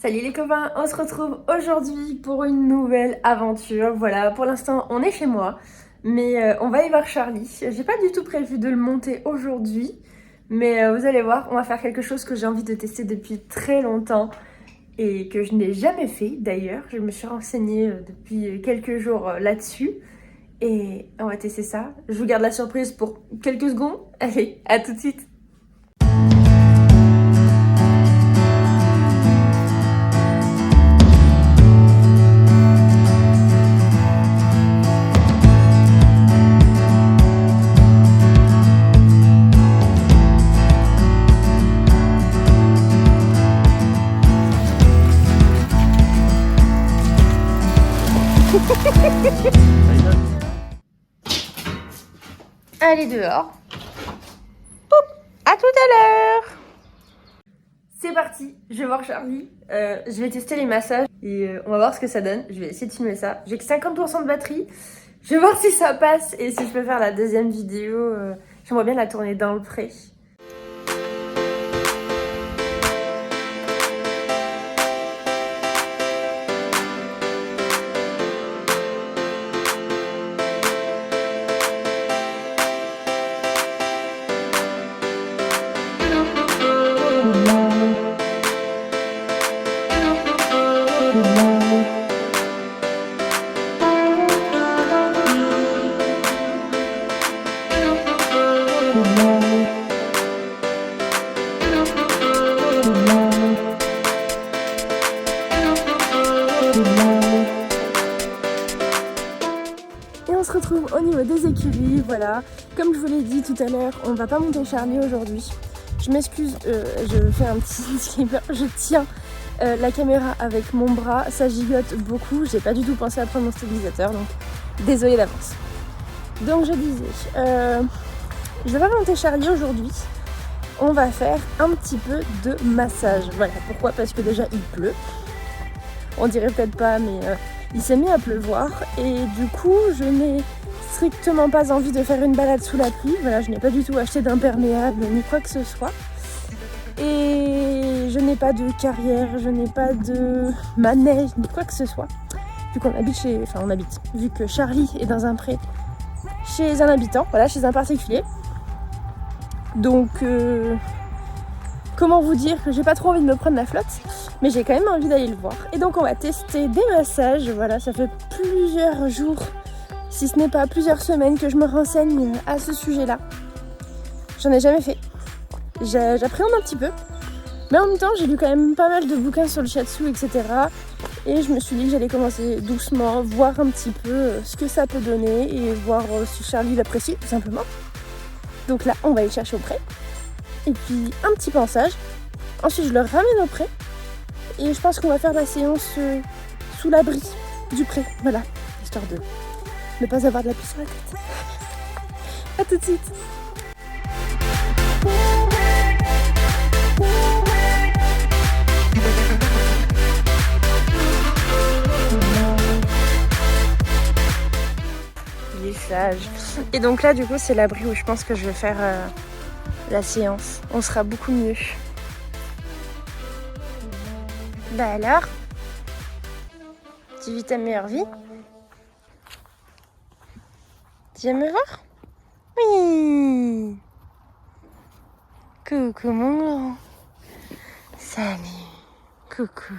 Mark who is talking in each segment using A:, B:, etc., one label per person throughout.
A: Salut les copains, on se retrouve aujourd'hui pour une nouvelle aventure. Voilà, pour l'instant on est chez moi, mais on va aller voir Charlie. J'ai pas du tout prévu de le monter aujourd'hui, mais vous allez voir, on va faire quelque chose que j'ai envie de tester depuis très longtemps et que je n'ai jamais fait d'ailleurs. Je me suis renseignée depuis quelques jours là-dessus et on va tester ça. Je vous garde la surprise pour quelques secondes. Allez, à tout de suite. Allez dehors. Poup, à tout à l'heure. C'est parti, je vais voir Charlie. Je vais tester les massages et on va voir ce que ça donne. Je vais essayer de filmer ça. J'ai que 50% de batterie. Je vais voir si ça passe et si je peux faire la deuxième vidéo. J'aimerais bien la tourner dans le pré. Et on se retrouve au niveau des écuries, voilà. Comme je vous l'ai dit tout à l'heure, on va pas monter Charlie aujourd'hui. Je m'excuse, je fais un petit disclaimer, je tiens la caméra avec mon bras, ça gigote beaucoup, j'ai pas du tout pensé à prendre mon stabilisateur, donc désolée d'avance. Donc je disais, je vais pas monter Charlie aujourd'hui, on va faire un petit peu de massage. Voilà, pourquoi? Parce que déjà il pleut, on dirait peut-être pas, mais il s'est mis à pleuvoir et du coup je n'ai strictement pas envie de faire une balade sous la pluie. Voilà, je n'ai pas du tout acheté d'imperméable ni quoi que ce soit. Et je n'ai pas de carrière, je n'ai pas de manège ni quoi que ce soit. Vu qu'on habite vu que Charlie est dans un pré chez un habitant, voilà, chez un particulier. Donc comment vous dire que j'ai pas trop envie de me prendre la flotte, mais j'ai quand même envie d'aller le voir. Et donc on va tester des massages, voilà, ça fait plusieurs jours, si ce n'est pas plusieurs semaines que je me renseigne à ce sujet-là. J'en ai jamais fait. J'appréhende un petit peu, mais en même temps j'ai lu quand même pas mal de bouquins sur le shiatsu, etc. Et je me suis dit que j'allais commencer doucement, voir un petit peu ce que ça peut donner et voir si Charlie l'apprécie tout simplement. Donc là on va aller chercher au pré. Et puis un petit pansage. Ensuite je le ramène au pré. Et je pense qu'on va faire la séance sous l'abri du pré. Voilà, histoire de ne pas avoir de la pluie sur la tête. A tout de suite. Il est sage. Et donc là du coup c'est l'abri où je pense que je vais faire la séance. On sera beaucoup mieux. Bah alors, tu vis ta meilleure vie? Tu viens me voir? Oui. Coucou mon grand. Salut. Coucou.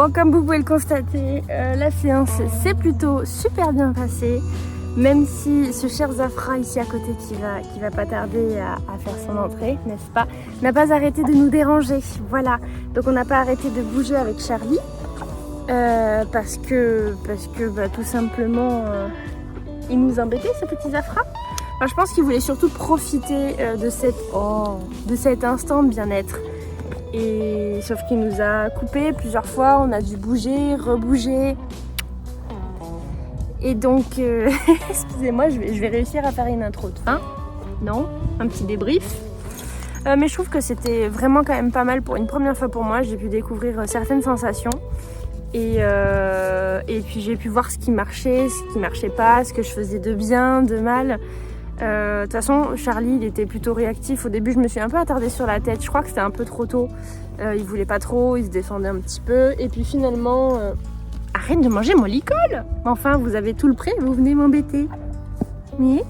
A: Bon, comme vous pouvez le constater, la séance s'est plutôt super bien passée. Même si ce cher Zafra ici à côté qui va pas tarder à faire son entrée, n'est-ce pas, n'a pas arrêté de nous déranger. Voilà, donc on n'a pas arrêté de bouger avec Charlie parce que tout simplement il nous embêtait ce petit Zafra. Enfin, je pense qu'il voulait surtout profiter de cet instant de bien-être. Et sauf qu'il nous a coupé plusieurs fois, on a dû bouger, rebouger. Et donc, excusez-moi, je vais réussir à faire une intro de fin. Non, un petit débrief. Mais je trouve que c'était vraiment quand même pas mal pour une première fois pour moi. J'ai pu découvrir certaines sensations. Et puis j'ai pu voir ce qui marchait pas, ce que je faisais de bien, de mal. De toute façon, Charlie, il était plutôt réactif. Au début, je me suis un peu attardée sur la tête. Je crois que c'était un peu trop tôt. Il voulait pas trop, il se défendait un petit peu. Et puis finalement... Arrête de manger mon licol! Enfin, vous avez tout le prêt, vous venez m'embêter. Oui.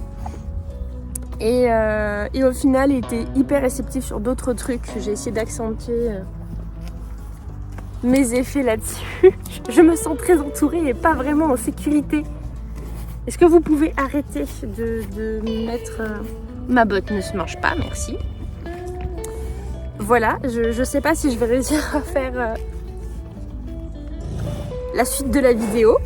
A: Et au final, il était hyper réceptif sur d'autres trucs. J'ai essayé d'accentuer mes effets là-dessus. Je me sens très entourée et pas vraiment en sécurité. Est-ce que vous pouvez arrêter de mettre... Ma botte ne se mange pas, merci. Voilà, je sais pas si je vais réussir à faire... la suite de la vidéo.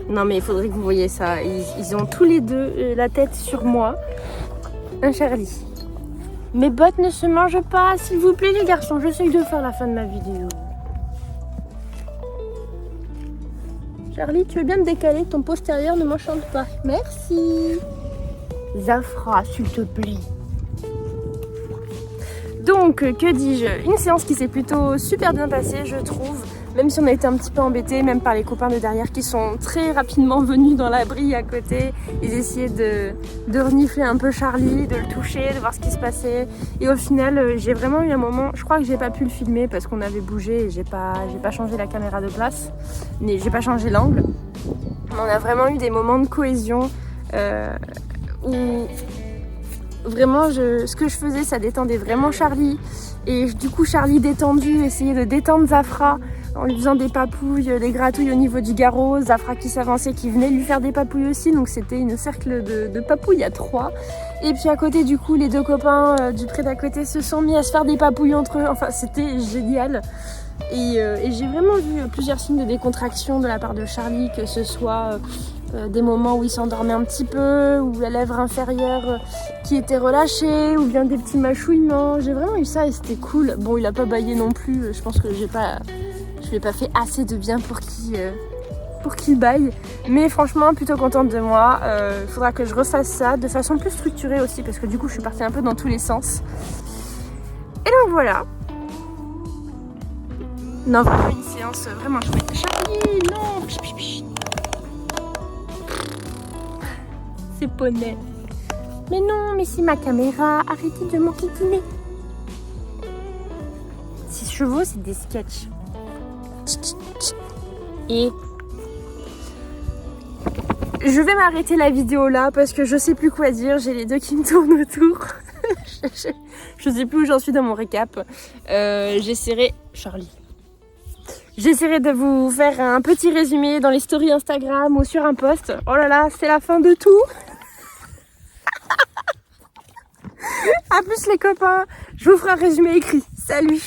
A: Non mais il faudrait que vous voyiez ça. Ils ont tous les deux la tête sur moi. Un Charlie. Mes bottes ne se mangent pas, s'il vous plaît les garçons. J'essaye de faire la fin de ma vidéo. Charlie, tu veux bien me décaler? Ton postérieur ne m'enchante pas. Merci. Zafra, s'il te plaît. Donc, que dis-je? Une séance qui s'est plutôt super bien passée, je trouve. Même si on a été un petit peu embêtés, même par les copains de derrière qui sont très rapidement venus dans l'abri à côté. Ils essayaient de renifler un peu Charlie, de le toucher, de voir ce qui se passait. Et au final, j'ai vraiment eu un moment, je crois que j'ai pas pu le filmer parce qu'on avait bougé et j'ai pas changé la caméra de place. Mais j'ai pas changé l'angle. On a vraiment eu des moments de cohésion où vraiment ce que je faisais, ça détendait vraiment Charlie. Et du coup, Charlie détendu, essayait de détendre Zafra en lui faisant des papouilles, des gratouilles au niveau du garrot. Zafra qui s'avançait, qui venait lui faire des papouilles aussi. Donc c'était une cercle de papouilles à 3. Et puis à côté, du coup, les deux copains du pré d'à côté se sont mis à se faire des papouilles entre eux. Enfin, c'était génial. Et j'ai vraiment vu plusieurs signes de décontraction de la part de Charlie, que ce soit des moments où il s'endormait un petit peu, ou la lèvre inférieure qui était relâchée, ou bien des petits mâchouillements. J'ai vraiment eu ça et c'était cool. Bon, il a pas bâillé non plus. Je pense que je lui ai pas fait assez de bien pour qu'il bâille. Mais franchement, plutôt contente de moi. Il faudra que je refasse ça de façon plus structurée aussi, parce que du coup, je suis partie un peu dans tous les sens. Et donc voilà. Non, vraiment une séance vraiment chouette. Charlie, non! C'est poney. Mais non, mais c'est ma caméra. Arrêtez de m'enquiquiner. Ces chevaux, c'est des sketchs. Et je vais m'arrêter la vidéo là parce que je sais plus quoi dire. J'ai les deux qui me tournent autour. Je sais plus où j'en suis dans mon récap. J'essaierai... Charlie. J'essaierai de vous faire un petit résumé dans les stories Instagram ou sur un post. Oh là là, c'est la fin de tout. A plus les copains, je vous ferai un résumé écrit. Salut!